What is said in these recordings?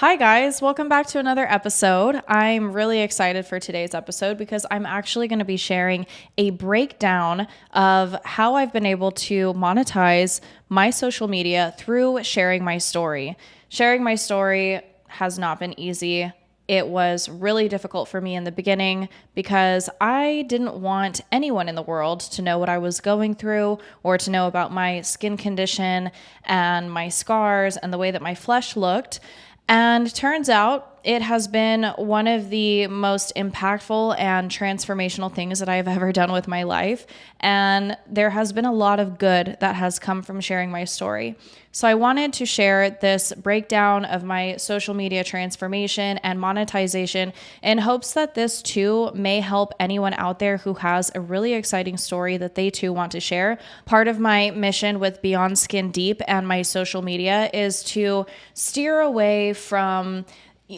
Hi guys, welcome back to another episode. I'm really excited for today's episode because I'm actually going to be sharing a breakdown of how I've been able to monetize my social media through sharing my story. Sharing my story has not been easy. It was really difficult for me in the beginning because I didn't want anyone in the world to know what I was going through or to know about my skin condition and my scars and the way that my flesh looked. And turns out it has been one of the most impactful and transformational things that I've ever done with my life. And there has been a lot of good that has come from sharing my story. So I wanted to share this breakdown of my social media transformation and monetization in hopes that this too may help anyone out there who has a really exciting story that they too want to share. Part of my mission with Beyond Skin Deep and my social media is to steer away from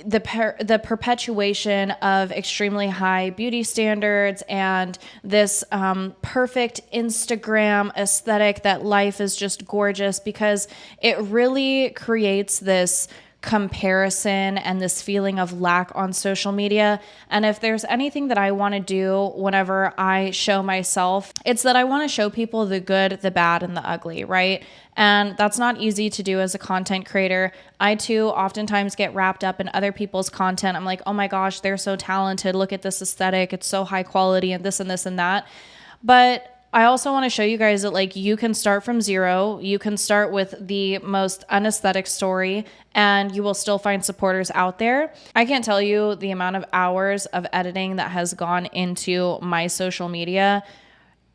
the perpetuation of extremely high beauty standards and this perfect Instagram aesthetic that life is just gorgeous, because it really creates this comparison and this feeling of lack on social media. And if there's anything that I want to do whenever I show myself, it's that I want to show people the good, the bad, and the ugly, right? And that's not easy to do as a content creator. I too oftentimes get wrapped up in other people's content. I'm like, oh my gosh, they're so talented. Look at this aesthetic. It's so high quality and this and this and that. But I also want to show you guys that you can start from zero. You can start with the most unaesthetic story and you will still find supporters out there. I can't tell you the amount of hours of editing that has gone into my social media,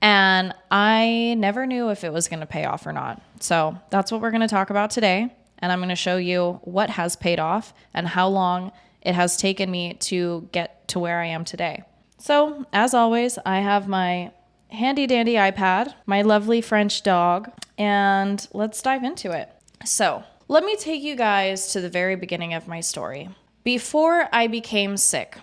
and I never knew if it was going to pay off or not. So that's what we're going to talk about today. And I'm going to show you what has paid off and how long it has taken me to get to where I am today. So as always, I have my handy dandy iPad, my lovely French dog, and let's dive into it. So let me take you guys to the very beginning of my story. Before I became sick,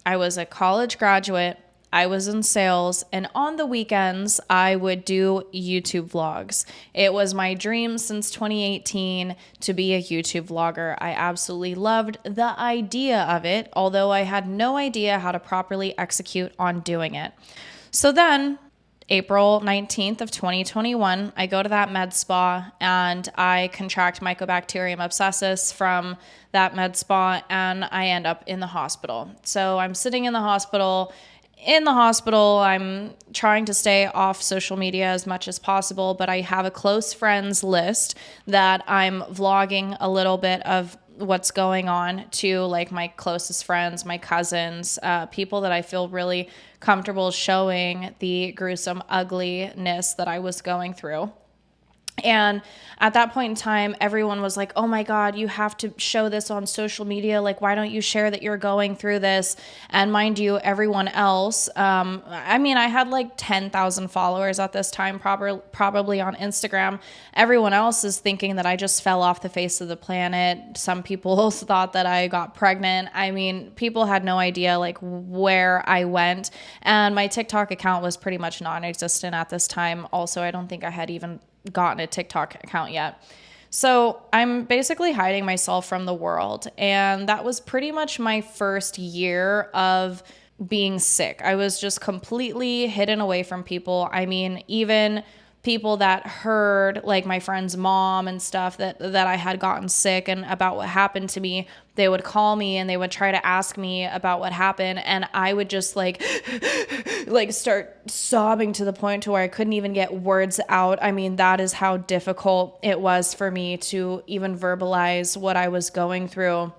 I was a college graduate, I was in sales, and on the weekends, I would do YouTube vlogs. It was my dream since 2018 to be a YouTube vlogger. I absolutely loved the idea of it, although I had no idea how to properly execute on doing it. So then, April 19th of 2021, I go to that med spa and I contract Mycobacterium abscessus from that med spa and I end up in the hospital. So I'm sitting in the hospital. I'm trying to stay off social media as much as possible, but I have a close friends list that I'm vlogging a little bit of what's going on to my closest friends, my cousins, people that I feel really comfortable showing the gruesome ugliness that I was going through. And at that point in time, everyone was like, oh my God, you have to show this on social media. Why don't you share that you're going through this? And mind you, everyone else, I had 10,000 followers at this time, probably on Instagram. Everyone else is thinking that I just fell off the face of the planet. Some people thought that I got pregnant. People had no idea where I went. And my TikTok account was pretty much non-existent at this time. Also, I don't think I had even gotten a TikTok account yet. So I'm basically hiding myself from the world. And that was pretty much my first year of being sick. I was just completely hidden away from people. Even people that heard, my friend's mom and stuff, that I had gotten sick and about what happened to me, they would call me and they would try to ask me about what happened. And I would just start sobbing to the point to where I couldn't even get words out. That is how difficult it was for me to even verbalize what I was going through.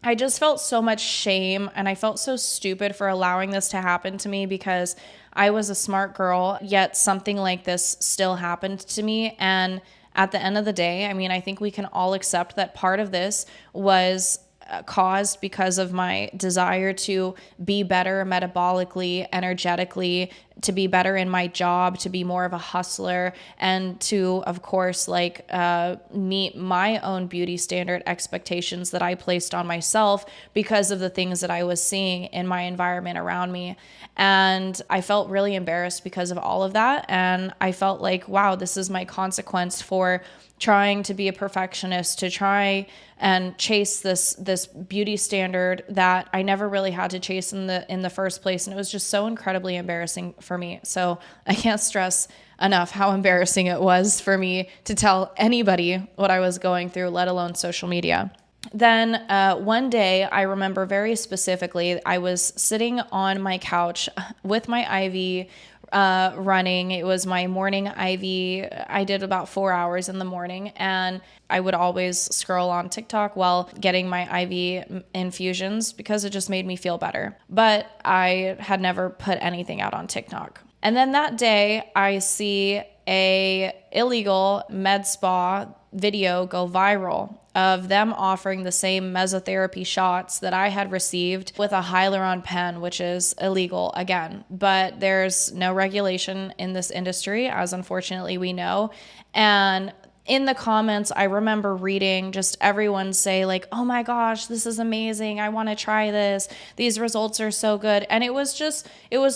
I just felt so much shame and I felt so stupid for allowing this to happen to me because I was a smart girl, yet something like this still happened to me. And at the end of the day, I think we can all accept that part of this was caused because of my desire to be better metabolically, energetically, to be better in my job, to be more of a hustler, and to, of course, meet my own beauty standard expectations that I placed on myself because of the things that I was seeing in my environment around me. And I felt really embarrassed because of all of that. And I felt like, wow, this is my consequence for trying to be a perfectionist, to try and chase this beauty standard that I never really had to chase in the first place. And it was just so incredibly embarrassing for me. So I can't stress enough how embarrassing it was for me to tell anybody what I was going through, let alone social media. Then one day, I remember very specifically, I was sitting on my couch with my IV running. It was my morning IV. I did about 4 hours in the morning, and I would always scroll on TikTok while getting my IV infusions because it just made me feel better. But I had never put anything out on TikTok. And then that day, I see a illegal med spa video go viral of them offering the same mesotherapy shots that I had received with a hyaluron pen, which is illegal again. But there's no regulation in this industry, as unfortunately we know. And in the comments, I remember reading just everyone say like, oh my gosh, this is amazing. I want to try this. These results are so good. And it was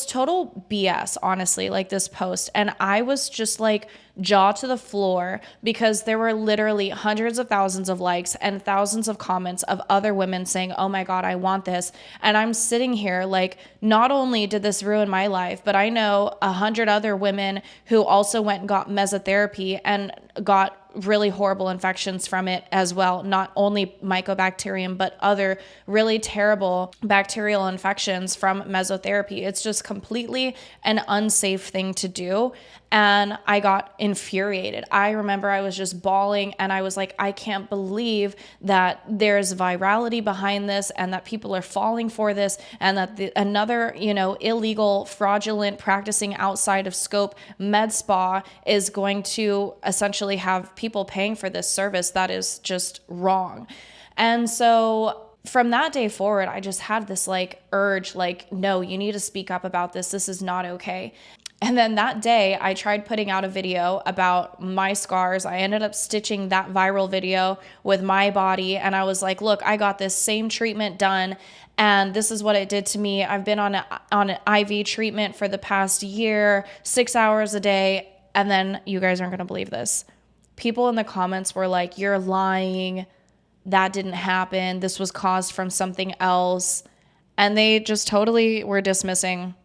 total BS, honestly, like this post. And I was just like jaw to the floor because there were literally hundreds of thousands of likes and thousands of comments of other women saying, oh my God, I want this. And I'm sitting here like, not only did this ruin my life, but I know 100 other women who also went and got mesotherapy and got really horrible infections from it as well. Not only mycobacterium, but other really terrible bacterial infections from mesotherapy. It's just completely an unsafe thing to do. And I got infuriated. I remember I was just bawling and I was like, I can't believe that there's virality behind this and that people are falling for this and that another, illegal, fraudulent, practicing outside of scope med spa is going to essentially have people paying for this service. That is just wrong. And so from that day forward, I just had this like urge, like, no, you need to speak up about this. This is not okay. And then that day I tried putting out a video about my scars. I ended up stitching that viral video with my body. And I was like, look, I got this same treatment done and this is what it did to me. I've been on an IV treatment for the past year, 6 hours a day. And then you guys aren't going to believe this. People in the comments were like, you're lying. That didn't happen. This was caused from something else. And they just totally were dismissing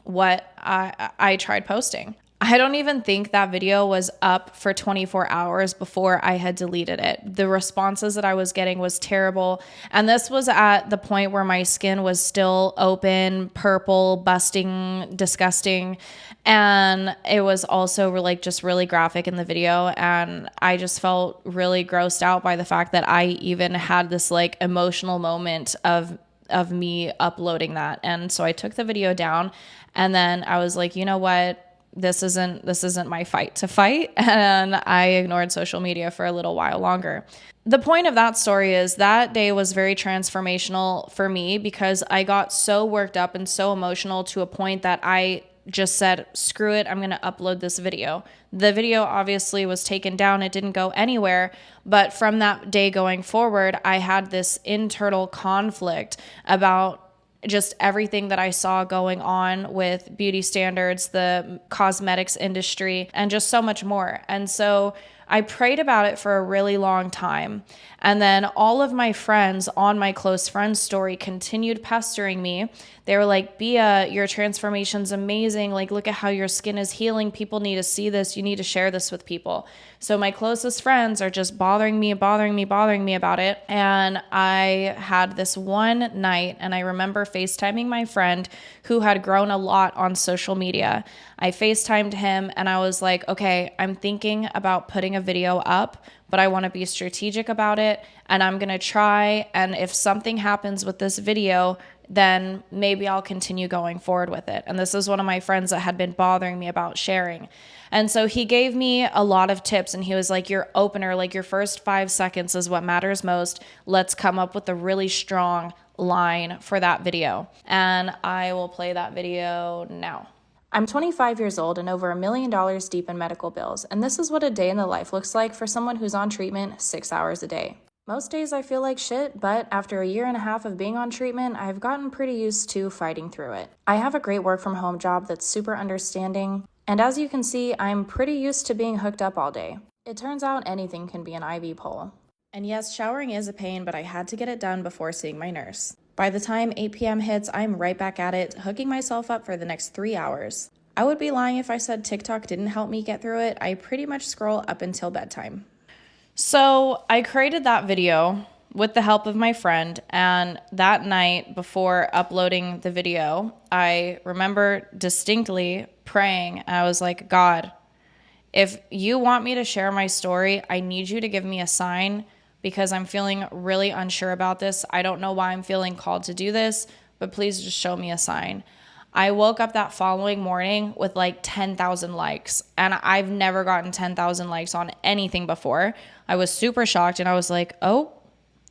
what I tried posting. I don't even think that video was up for 24 hours before I had deleted it. The responses that I was getting was terrible. And this was at the point where my skin was still open, purple, busting, disgusting. And it was also just really graphic in the video. And I just felt really grossed out by the fact that I even had this like emotional moment of me uploading that. And so I took the video down and then I was like, you know what? This isn't my fight to fight. And I ignored social media for a little while longer. The point of that story is that day was very transformational for me because I got so worked up and so emotional to a point that I just said, screw it, I'm going to upload this video. The video obviously was taken down. It didn't go anywhere. But from that day going forward, I had this internal conflict about just everything that I saw going on with beauty standards, the cosmetics industry, and just so much more. And so I prayed about it for a really long time. And then all of my friends on my close friends story continued pestering me. They were like, Bia, your transformation's amazing. Like, look at how your skin is healing. People need to see this. You need to share this with people. So my closest friends are just bothering me about it. And I had this one night, and I remember FaceTiming my friend who had grown a lot on social media. I FaceTimed him and I was like, okay, I'm thinking about putting a video up, but I want to be strategic about it. And I'm going to try. And if something happens with this video, then maybe I'll continue going forward with it. And this is one of my friends that had been bothering me about sharing. And so he gave me a lot of tips and he was like, your opener, like your first 5 seconds is what matters most. Let's come up with a really strong line for that video. And I will play that video now. I'm 25 years old and over $1 million deep in medical bills, and this is what a day in the life looks like for someone who's on treatment 6 hours a day. Most days I feel like shit, but after a year and a half of being on treatment, I've gotten pretty used to fighting through it. I have a great work from home job that's super understanding, and as you can see, I'm pretty used to being hooked up all day. It turns out anything can be an IV pole. And yes, showering is a pain, but I had to get it done before seeing my nurse. By the time 8 p.m. hits, I'm right back at it, hooking myself up for the next 3 hours. I would be lying if I said TikTok didn't help me get through it. I pretty much scroll up until bedtime. So I created that video with the help of my friend, and that night before uploading the video, I remember distinctly praying, and I was like, God, if you want me to share my story, I need you to give me a sign because I'm feeling really unsure about this. I don't know why I'm feeling called to do this, but please just show me a sign. I woke up that following morning with like 10,000 likes, and I've never gotten 10,000 likes on anything before. I was super shocked, and I was like, oh,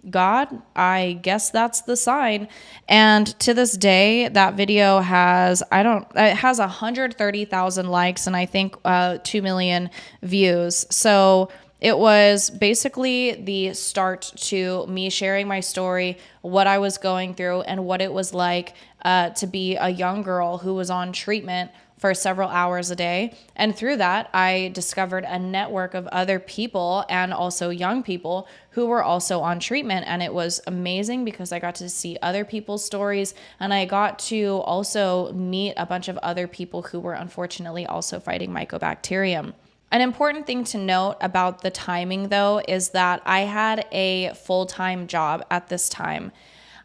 God, I guess that's the sign. And to this day, that video has, it has 130,000 likes and I think 2 million views. So it was basically the start to me sharing my story, what I was going through, and what it was like to be a young girl who was on treatment for several hours a day. And through that, I discovered a network of other people and also young people who were also on treatment. And it was amazing because I got to see other people's stories, and I got to also meet a bunch of other people who were unfortunately also fighting mycobacterium. An important thing to note about the timing, though, is that I had a full-time job at this time.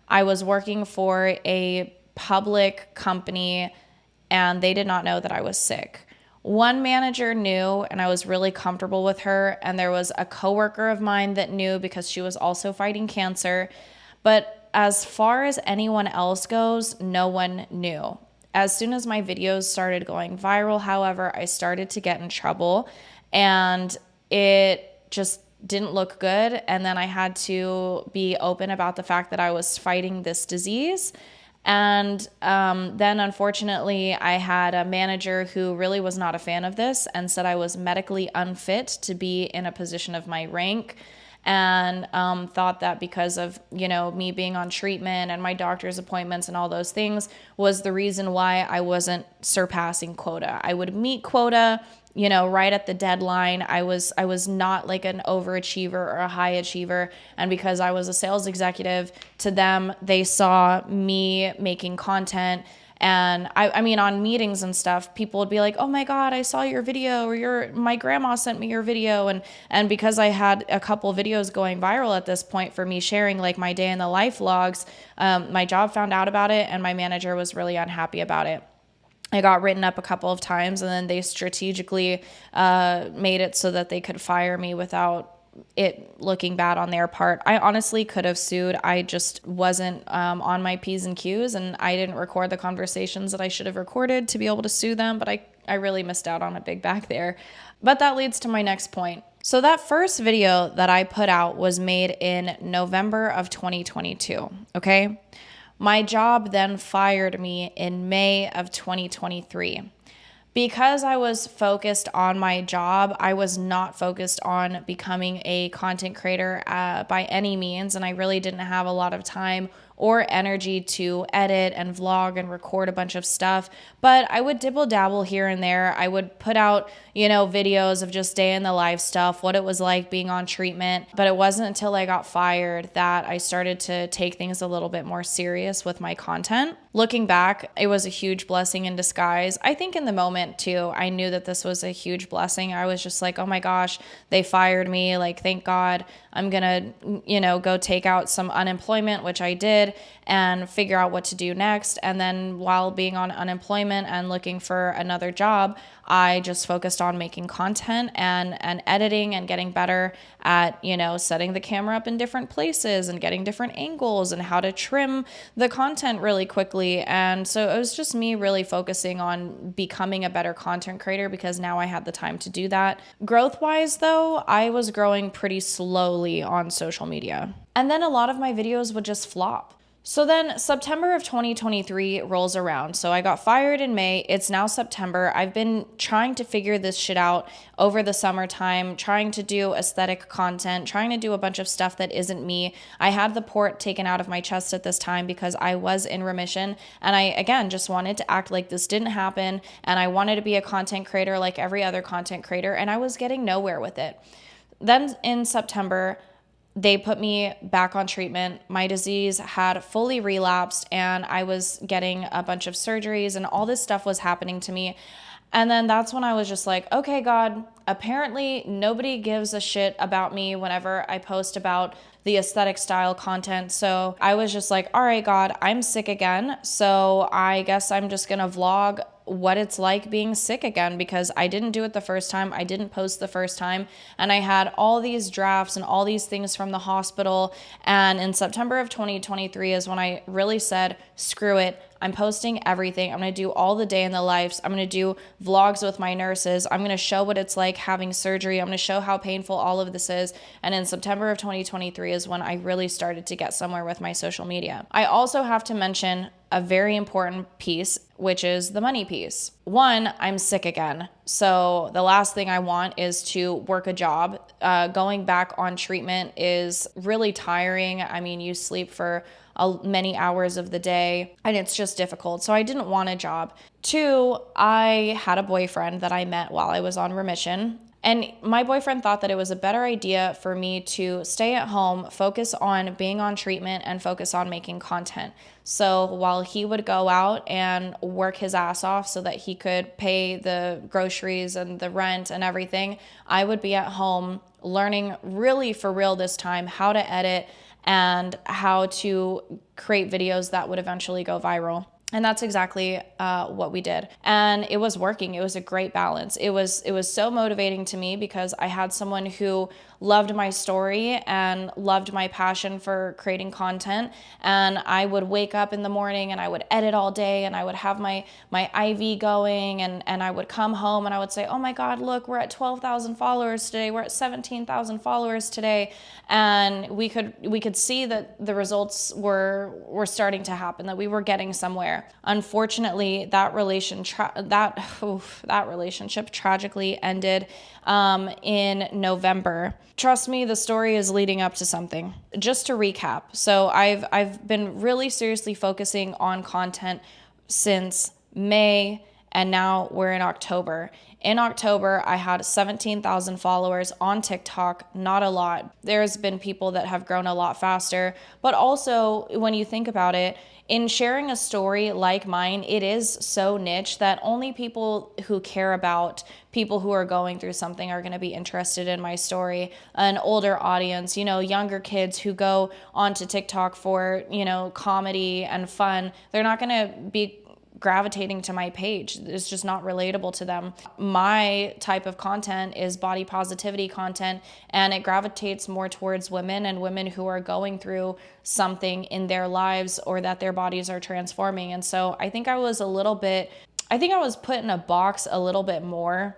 I was working for a public company, and they did not know that I was sick. One manager knew, and I was really comfortable with her, and there was a coworker of mine that knew because she was also fighting cancer. But as far as anyone else goes, no one knew. As soon as my videos started going viral, however, I started to get in trouble, and it just didn't look good. And then I had to be open about the fact that I was fighting this disease. And then unfortunately, I had a manager who really was not a fan of this and said I was medically unfit to be in a position of my rank, and thought that because of, me being on treatment and my doctor's appointments and all those things was the reason why I wasn't surpassing quota. I would meet quota, right at the deadline. I was not like an overachiever or a high achiever. And because I was a sales executive, to them, they saw me making content. And I mean, on meetings and stuff, people would be like, oh my God, I saw your video, or my grandma sent me your video. And because I had a couple videos going viral at this point for me sharing like my day in the life logs, my job found out about it, and my manager was really unhappy about it. I got written up a couple of times, and then they strategically made it so that they could fire me without it looking bad on their part. I honestly could have sued. I just wasn't on my P's and Q's, and I didn't record the conversations that I should have recorded to be able to sue them, but I really missed out on a big bag there. But that leads to my next point. So that first video that I put out was made in November of 2022, okay? My job then fired me in May of 2023. Because I was focused on my job, I was not focused on becoming a content creator by any means, and I really didn't have a lot of time or energy to edit and vlog and record a bunch of stuff. But I would dibble dabble here and there. I would put out, videos of just day in the life stuff, what it was like being on treatment. But it wasn't until I got fired that I started to take things a little bit more serious with my content. Looking back, it was a huge blessing in disguise. I think in the moment too, I knew that this was a huge blessing. I was just like, oh my gosh, they fired me. Like, thank God. I'm going to, go take out some unemployment, which I did, and figure out what to do next. And then while being on unemployment and looking for another job, I just focused on making content and editing and getting better at, setting the camera up in different places and getting different angles and how to trim the content really quickly. And so it was just me really focusing on becoming a better content creator because now I had the time to do that. Growth-wise, though, I was growing pretty slowly on social media. And then a lot of my videos would just flop. So then September of 2023 rolls around. So I got fired in May. It's now September. I've been trying to figure this shit out over the summertime, trying to do aesthetic content, trying to do a bunch of stuff that isn't me. I had the port taken out of my chest at this time because I was in remission. And I, again, just wanted to act like this didn't happen. And I wanted to be a content creator like every other content creator. And I was getting nowhere with it. Then in September, they put me back on treatment. My disease had fully relapsed and I was getting a bunch of surgeries and all this stuff was happening to me. And then that's when I was just like, okay, God, apparently nobody gives a shit about me whenever I post about the aesthetic style content. So I was just like, all right, God, I'm sick again. So I guess I'm just going to vlog what it's like being sick again, because I didn't do it the first time. I didn't post the first time. And I had all these drafts and all these things from the hospital. And in September of 2023 is when I really said, screw it. I'm posting everything. I'm going to do all the day in the lives. I'm going to do vlogs with my nurses. I'm going to show what it's like having surgery. I'm going to show how painful all of this is. And in September of 2023 is when I really started to get somewhere with my social media. I also have to mention a very important piece, which is the money piece. One, I'm sick again. So the last thing I want is to work a job. Going back on treatment is really tiring. I mean, you sleep for many hours of the day and it's just difficult. So I didn't want a job. Two, I had a boyfriend that I met while I was on remission. And my boyfriend thought that it was a better idea for me to stay at home, focus on being on treatment, and focus on making content. So while he would go out and work his ass off so that he could pay the groceries and the rent and everything, I would be at home learning really for real this time how to edit and how to create videos that would eventually go viral. And that's exactly what we did. And it was working. It was a great balance. It was so motivating to me because I had someone who loved my story and loved my passion for creating content. And I would wake up in the morning and I would edit all day and I would have my IV going and I would come home and I would say, oh my God, look, we're at 12,000 followers today. We're at 17,000 followers today. And we could see that the results were starting to happen, that we were getting somewhere. Unfortunately, that relationship tragically ended in November. Trust me, the story is leading up to something. Just to recap, so I've been really seriously focusing on content since May, and now we're in October. In October, I had 17,000 followers on TikTok, not a lot. There's been people that have grown a lot faster, but also when you think about it, in sharing a story like mine, it is so niche that only people who care about people who are going through something are going to be interested in my story. An older audience, younger kids who go onto TikTok for, comedy and fun, they're not going to be gravitating to my page. It's just not relatable to them. My type of content is body positivity content, and it gravitates more towards women and women who are going through something in their lives or that their bodies are transforming. And so I think I was put in a box a little bit more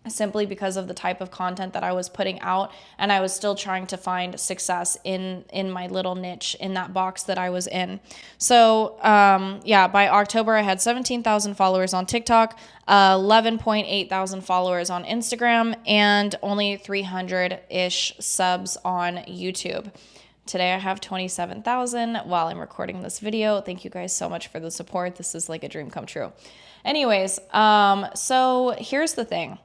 simply because of the type of content that I was putting out, and I was still trying to find success in my little niche in that box that I was in. So by October I had 17,000 followers on TikTok, 11.8 thousand followers on Instagram, and only 300-ish subs on YouTube. Today I have 27,000 while I'm recording this video. Thank you guys so much for the support. This is like a dream come true. Anyways, so here's the thing.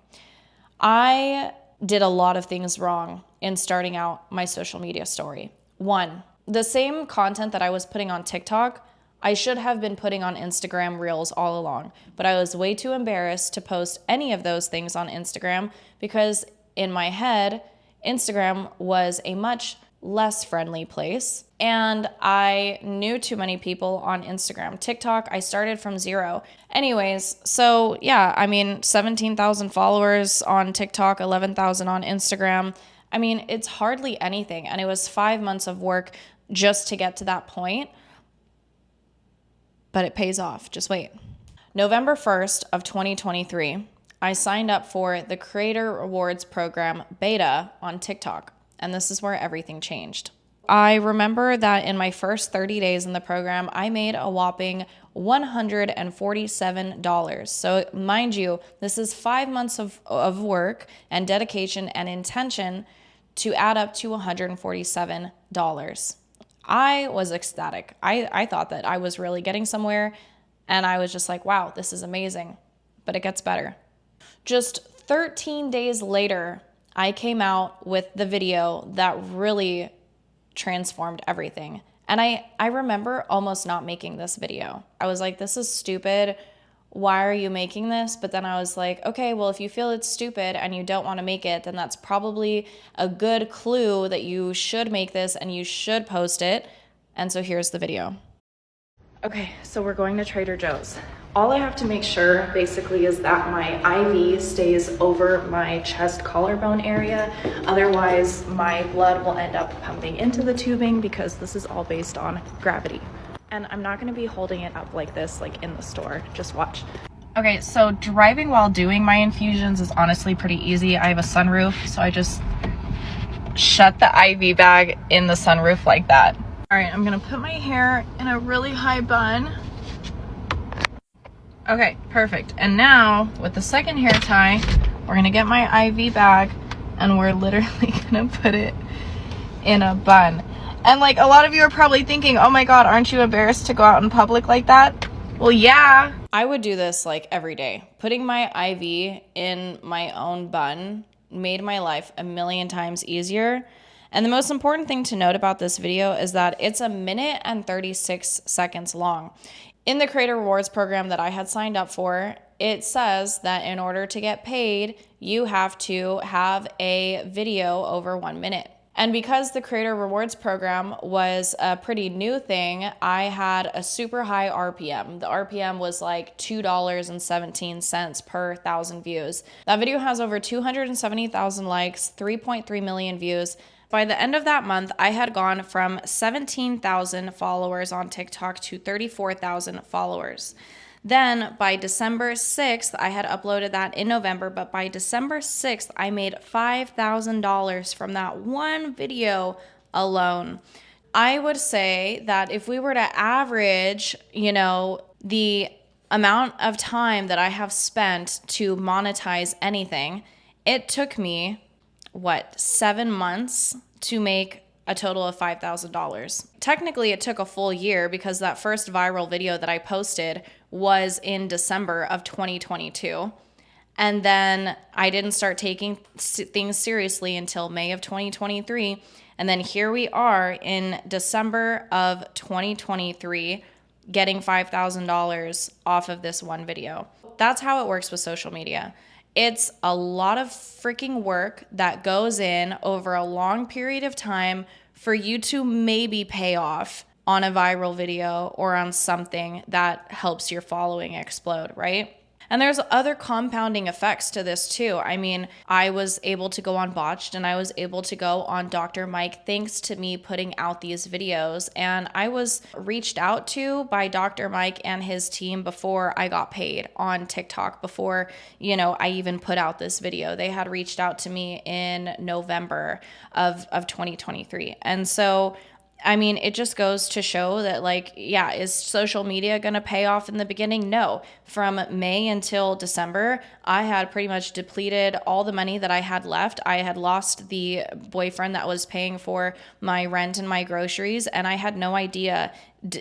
I did a lot of things wrong in starting out my social media story. One, the same content that I was putting on TikTok, I should have been putting on Instagram Reels all along, but I was way too embarrassed to post any of those things on Instagram because in my head, Instagram was a much less friendly place, and I knew too many people on Instagram. TikTok, I started from zero. Anyways, so yeah, 17,000 followers on TikTok, 11,000 on Instagram. It's hardly anything, and it was 5 months of work just to get to that point, but it pays off. Just wait. November 1st of 2023, I signed up for the Creator Rewards Program beta on TikTok. And this is where everything changed. I remember that in my first 30 days in the program, I made a whopping $147. So mind you, this is 5 months of work and dedication and intention to add up to $147. I was ecstatic. I thought that I was really getting somewhere, and I was just like, wow, this is amazing. But it gets better. Just 13 days later, I came out with the video that really transformed everything. And I remember almost not making this video. I was like, this is stupid. Why are you making this? But then I was like, okay, well, if you feel it's stupid and you don't want to make it, then that's probably a good clue that you should make this and you should post it. And so here's the video. Okay, so we're going to Trader Joe's. All I have to make sure basically is that my IV stays over my chest collarbone area. Otherwise, my blood will end up pumping into the tubing because this is all based on gravity. And I'm not gonna be holding it up like this, like in the store. Just watch. Okay, so driving while doing my infusions is honestly pretty easy. I have a sunroof, so I just shut the IV bag in the sunroof like that. All right, I'm gonna put my hair in a really high bun. Okay, perfect. And now with the second hair tie, we're gonna get my IV bag and we're literally gonna put it in a bun. And like a lot of you are probably thinking, oh my God, aren't you embarrassed to go out in public like that? Well, yeah. I would do this like every day. Putting my IV in my own bun made my life a million times easier. And the most important thing to note about this video is that it's 1 minute and 36 seconds long. In the Creator Rewards program that I had signed up for, it says that in order to get paid, you have to have a video over 1 minute. And because the Creator Rewards program was a pretty new thing, I had a super high RPM. The RPM was like $2.17 per 1,000 views. That video has over 270,000 likes, 3.3 million views. By the end of that month, I had gone from 17,000 followers on TikTok to 34,000 followers. Then by December 6th, I had uploaded that in November, but by December 6th, I made $5,000 from that one video alone. I would say that if we were to average, the amount of time that I have spent to monetize anything, it took me 7 months to make a total of $5,000. Technically, it took a full year because that first viral video that I posted was in December of 2022. And then I didn't start taking things seriously until May of 2023. And then here we are in December of 2023 getting $5,000 off of this one video. That's how it works with social media. It's a lot of freaking work that goes in over a long period of time for you to maybe pay off on a viral video or on something that helps your following explode, right? And there's other compounding effects to this too. I mean, I was able to go on Botched and I was able to go on Dr. Mike thanks to me putting out these videos. And I was reached out to by Dr. Mike and his team before I got paid on TikTok, before, I even put out this video. They had reached out to me in November of 2023. And so I mean, it just goes to show that, is social media going to pay off in the beginning? No. From May until December, I had pretty much depleted all the money that I had left. I had lost the boyfriend that was paying for my rent and my groceries, and I had no idea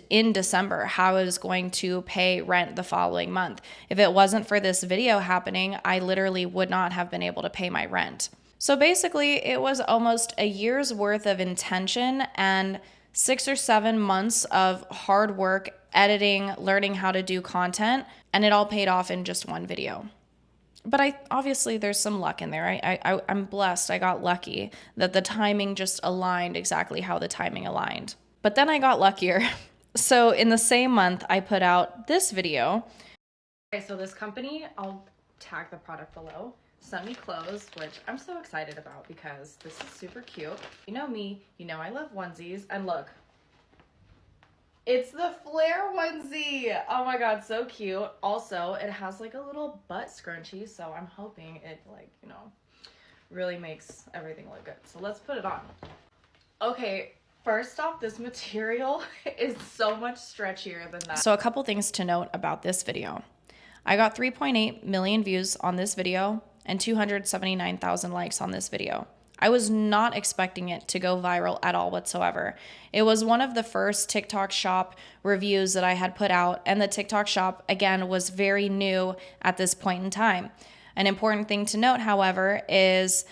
in December how I was going to pay rent the following month. If it wasn't for this video happening, I literally would not have been able to pay my rent. So basically, it was almost a year's worth of intention and 6 or 7 months of hard work, editing, learning how to do content, and it all paid off in just one video. But obviously there's some luck in there. I'm blessed. I got lucky that the timing just aligned exactly how the timing aligned. But then I got luckier. So in the same month, I put out this video. Okay, so this company, I'll tag the product below, sent me clothes, which I'm so excited about because this is super cute. You know me, I love onesies. And look, it's the flare onesie. Oh my God, so cute. Also, it has like a little butt scrunchie, so I'm hoping it really makes everything look good. So let's put it on. Okay, First off, this material is so much stretchier than that. So a couple things to note about this video. I got 3.8 million views on this video and 279,000 likes on this video. I was not expecting it to go viral at all whatsoever. It was one of the first TikTok shop reviews that I had put out, and the TikTok shop, again, was very new at this point in time. An important thing to note, however, is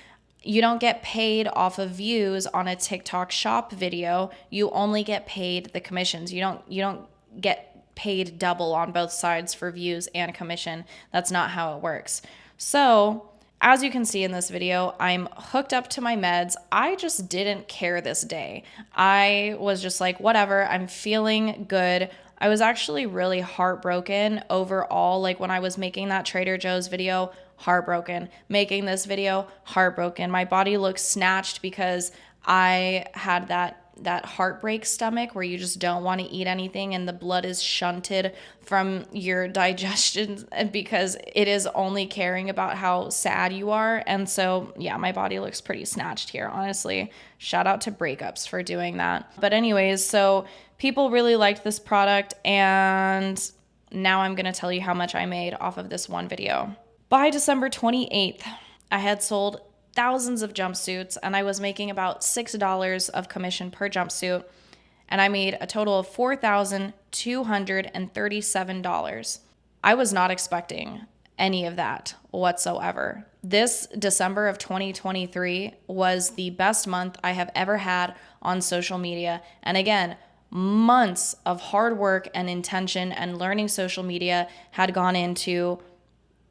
you don't get paid off of views on a TikTok shop video. You only get paid the commissions. You don't get paid double on both sides for views and commission. That's not how it works. So, as you can see in this video, I'm hooked up to my meds. I just didn't care this day. I was just like, whatever, I'm feeling good. I was actually really heartbroken overall. Like when I was making that Trader Joe's video, heartbroken. Making this video, heartbroken. My body looks snatched because I had that heartbreak stomach where you just don't want to eat anything and the blood is shunted from your digestion because it is only caring about how sad you are. And so, yeah, my body looks pretty snatched here, honestly. Shout out to breakups for doing that. But anyways, so people really liked this product, and now I'm going to tell you how much I made off of this one video. By December 28th, I had sold thousands of jumpsuits, and I was making about $6 of commission per jumpsuit, and I made a total of $4,237. I was not expecting any of that whatsoever. This December of 2023 was the best month I have ever had on social media, and again, months of hard work and intention and learning social media had gone into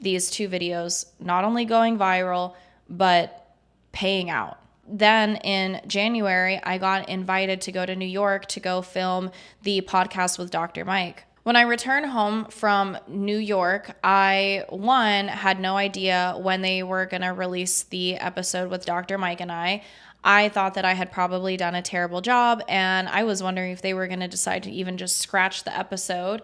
these two videos, not only going viral, but paying out. Then in January, I got invited to go to New York to go film the podcast with Dr. Mike. When I returned home from New York, I, one, had no idea when they were going to release the episode with Dr. Mike and I. I thought that I had probably done a terrible job, and I was wondering if they were going to decide to even just scratch the episode.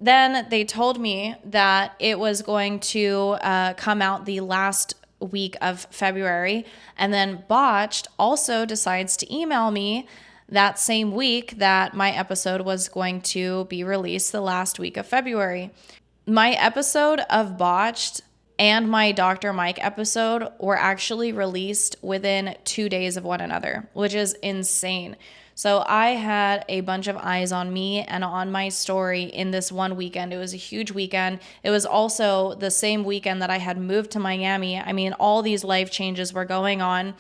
Then they told me that it was going to come out the last week of February, and then Botched also decides to email me that same week that my episode was going to be released the last week of February. My episode of Botched and my Dr. Mike episode were actually released within 2 days of one another, which is insane. So I had a bunch of eyes on me and on my story in this one weekend. It was a huge weekend. It was also the same weekend that I had moved to Miami. I mean, all these life changes were going on.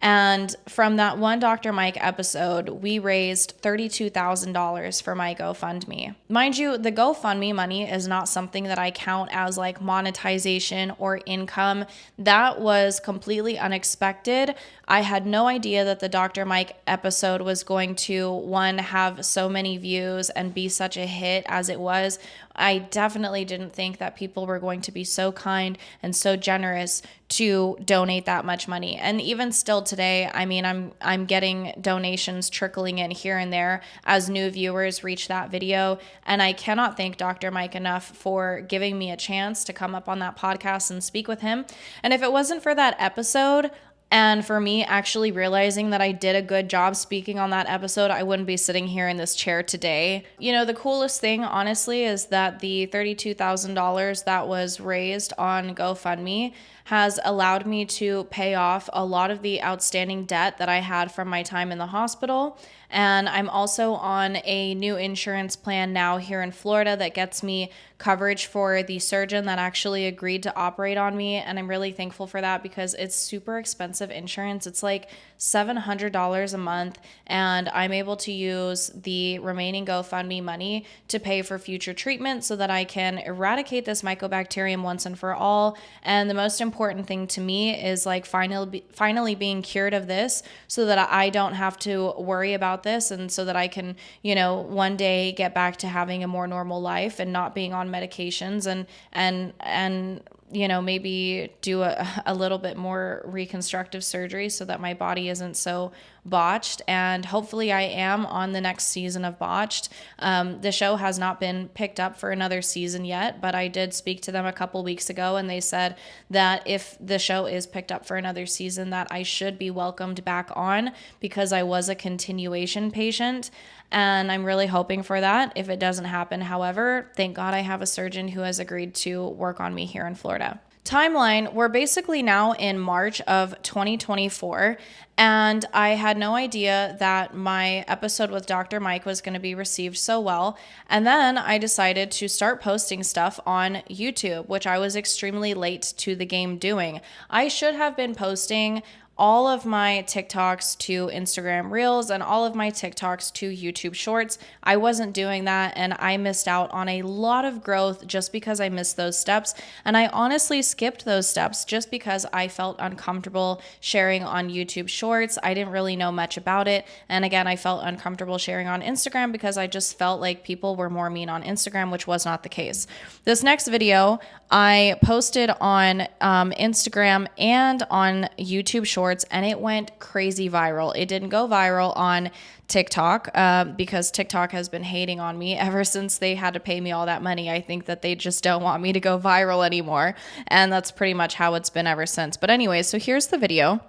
And from that one Dr. Mike episode, we raised $32,000 for my GoFundMe. Mind you, the GoFundMe money is not something that I count as like monetization or income. That was completely unexpected. I had no idea that the Dr. Mike episode was going to, one, have so many views and be such a hit as it was. I definitely didn't think that people were going to be so kind and so generous to donate that much money. And even still today, I mean, I'm getting donations trickling in here and there as new viewers reach that video. And I cannot thank Dr. Mike enough for giving me a chance to come up on that podcast and speak with him. And if it wasn't for that episode, and for me actually realizing that I did a good job speaking on that episode, I wouldn't be sitting here in this chair today. You know, the coolest thing, honestly, is that the $32,000 that was raised on GoFundMe has allowed me to pay off a lot of the outstanding debt that I had from my time in the hospital. And I'm also on a new insurance plan now here in Florida that gets me coverage for the surgeon that actually agreed to operate on me. And I'm really thankful for that because it's super expensive insurance. It's like $700 a month. And I'm able to use the remaining GoFundMe money to pay for future treatment so that I can eradicate this mycobacterium once and for all. And the most important thing to me is like finally being cured of this so that I don't have to worry about this, and so that I can, you know, one day get back to having a more normal life and not being on medications and you know, maybe do a little bit more reconstructive surgery so that my body isn't so Botched, and hopefully I am on the next season of Botched. The show has not been picked up for another season yet, but I did speak to them a couple weeks ago, and they said that if the show is picked up for another season, that I should be welcomed back on because I was a continuation patient. And I'm really hoping for that if it doesn't happen. However, thank God I have a surgeon who has agreed to work on me here in Florida. Timeline, we're basically now in March of 2024, and I had no idea that my episode with Dr. Mike was going to be received so well. And then I decided to start posting stuff on YouTube, which I was extremely late to the game doing. I should have been posting all of my TikToks to Instagram Reels and all of my TikToks to YouTube Shorts. I wasn't doing that, and I missed out on a lot of growth just because I missed those steps. And I honestly skipped those steps just because I felt uncomfortable sharing on YouTube Shorts. I didn't really know much about it. And again, I felt uncomfortable sharing on Instagram because I just felt like people were more mean on Instagram, which was not the case. This next video I posted on Instagram and on YouTube Shorts, and it went crazy viral. It didn't go viral on TikTok because TikTok has been hating on me ever since they had to pay me all that money. I think that they just don't want me to go viral anymore, and that's pretty much how it's been ever since. But anyway, so here's the video.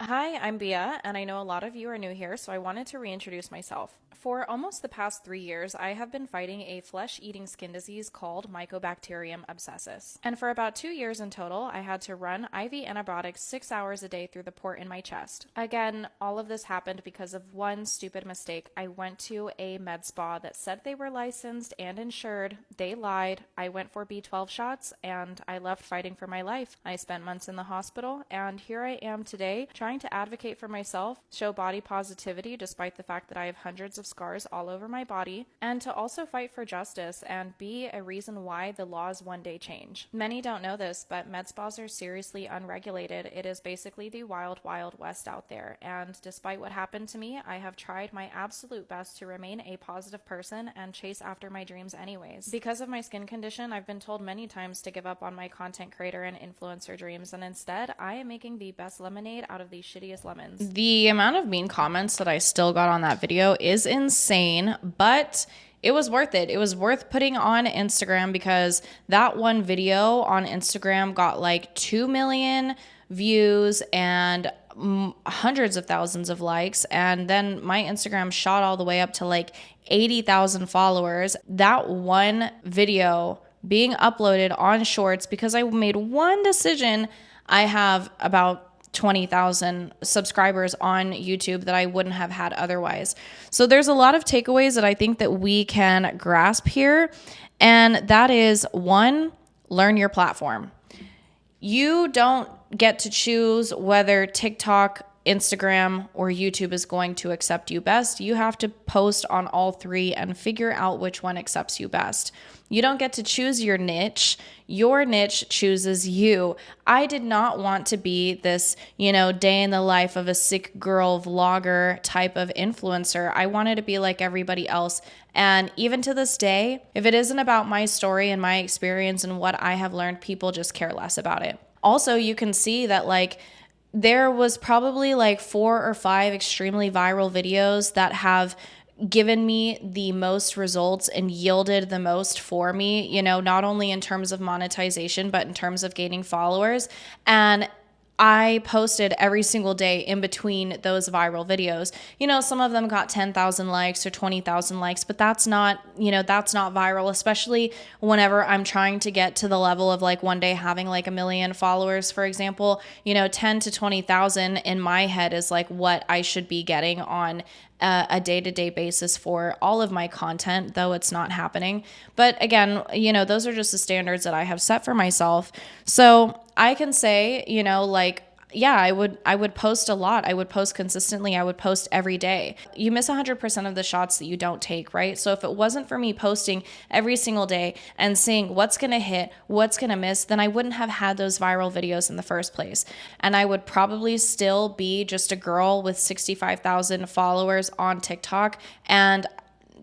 Hi, I'm Bia, and I know a lot of you are new here, so I wanted to reintroduce myself. For almost the past 3 years, I have been fighting a flesh-eating skin disease called Mycobacterium abscessus. And for about 2 years in total, I had to run IV antibiotics 6 hours a day through the port in my chest. Again, all of this happened because of one stupid mistake. I went to a med spa that said they were licensed and insured. They lied. I went for B12 shots, and I left fighting for my life. I spent months in the hospital, and here I am today trying to advocate for myself, show body positivity despite the fact that I have hundreds of scars all over my body, and to also fight for justice and be a reason why the laws one day change. Many don't know this, but med spas are seriously unregulated. It is basically the wild, wild west out there, and despite what happened to me, I have tried my absolute best to remain a positive person and chase after my dreams anyways. Because of my skin condition, I've been told many times to give up on my content creator and influencer dreams, and instead, I am making the best lemonade out of these shittiest lemons. The amount of mean comments that I still got on that video is insane, but it was worth it. It was worth putting on Instagram because that one video on Instagram got like 2 million views and hundreds of thousands of likes. And then my Instagram shot all the way up to like 80,000 followers. That one video being uploaded on Shorts, because I made one decision, I have about 20,000 subscribers on YouTube that I wouldn't have had otherwise. So there's a lot of takeaways that I think that we can grasp here. And that is, one, learn your platform. You don't get to choose whether TikTok, Instagram, or YouTube is going to accept you best. You have to post on all three and figure out which one accepts you best. You don't get to choose your niche. Your niche chooses you. I did not want to be this, day in the life of a sick girl vlogger type of influencer. I wanted to be like everybody else. And even to this day, if it isn't about my story and my experience and what I have learned, people just care less about it. Also, you can see that there was probably 4 or 5 extremely viral videos that have given me the most results and yielded the most for me, not only in terms of monetization, but in terms of gaining followers. And I posted every single day in between those viral videos. Some of them got 10,000 likes or 20,000 likes, but that's not viral, especially whenever I'm trying to get to the level of one day having 1 million followers, for example. 10 to 20,000 in my head is what I should be getting on a day-to-day basis for all of my content, though it's not happening. But again, those are just the standards that I have set for myself. So I can say, yeah, I would post a lot. I would post consistently. I would post every day. You miss 100% of the shots that you don't take, right? So if it wasn't for me posting every single day and seeing what's going to hit, what's going to miss, then I wouldn't have had those viral videos in the first place. And I would probably still be just a girl with 65,000 followers on TikTok and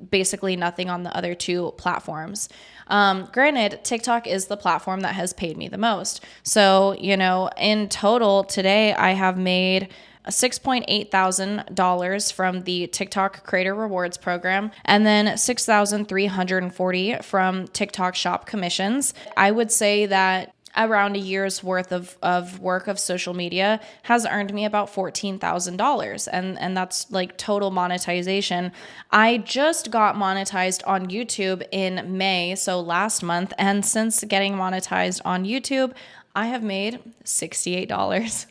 basically nothing on the other two platforms. Granted, TikTok is the platform that has paid me the most. So, in total today, I have made $6.8 thousand from the TikTok Creator Rewards Program, and then $6,340 from TikTok Shop commissions. I would say that around a year's worth of work of social media has earned me about $14,000. And that's like total monetization. I just got monetized on YouTube in May, so last month. And since getting monetized on YouTube, I have made $68.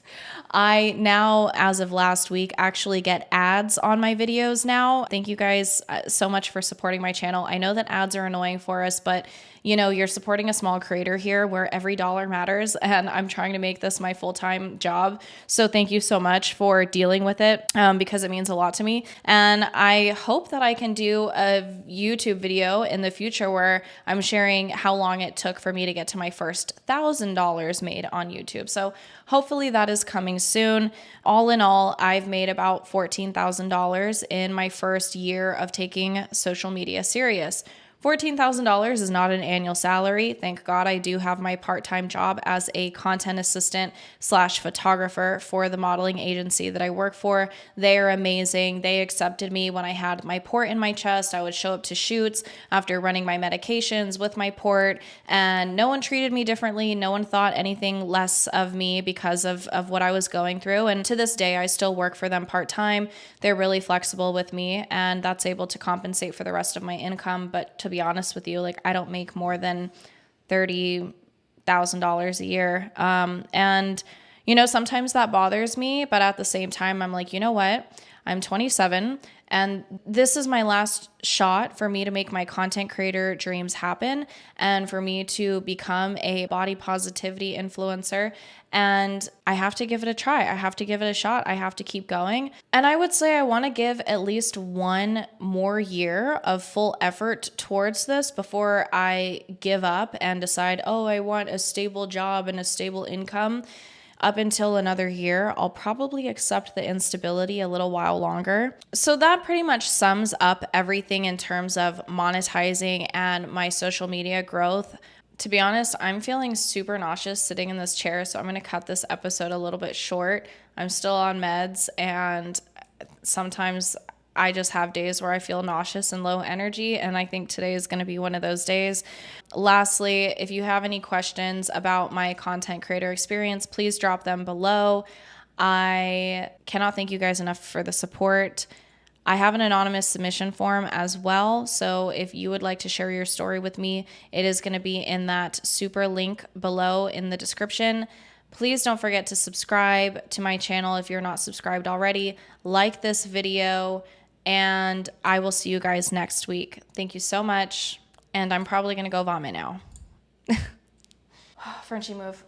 I now, as of last week, actually get ads on my videos now. Thank you guys so much for supporting my channel. I know that ads are annoying for us, but you know, you're supporting a small creator here where every dollar matters, and I'm trying to make this my full-time job. So thank you so much for dealing with it because it means a lot to me. And I hope that I can do a YouTube video in the future where I'm sharing how long it took for me to get to my first $1,000 made on YouTube. So hopefully that is coming soon. All in all, I've made about $14,000 in my first year of taking social media serious. $14,000 is not an annual salary. Thank God I do have my part-time job as a content assistant / photographer for the modeling agency that I work for. They are amazing. They accepted me when I had my port in my chest. I would show up to shoots after running my medications with my port, and no one treated me differently. No one thought anything less of me because of what I was going through. And to this day, I still work for them part-time. They're really flexible with me, and that's able to compensate for the rest of my income. But to be honest with you, like I don't make more than $30,000 a year. And you know, sometimes that bothers me, but at the same time, I'm like, you know what? I'm 27 and this is my last shot for me to make my content creator dreams happen and for me to become a body positivity influencer. And I have to give it a try. I have to give it a shot. I have to keep going. And I would say I want to give at least one more year of full effort towards this before I give up and decide, oh, I want a stable job and a stable income. Up until another year, I'll probably accept the instability a little while longer. So that pretty much sums up everything in terms of monetizing and my social media growth. To be honest, I'm feeling super nauseous sitting in this chair, so I'm going to cut this episode a little bit short. I'm still on meds, and sometimes I just have days where I feel nauseous and low energy, and I think today is going to be one of those days. Lastly, if you have any questions about my content creator experience, please drop them below. I cannot thank you guys enough for the support. I have an anonymous submission form as well, so if you would like to share your story with me, it is going to be in that super link below in the description. Please don't forget to subscribe to my channel if you're not subscribed already. Like this video, and I will see you guys next week. Thank you so much, and I'm probably going to go vomit now. Frenchie move.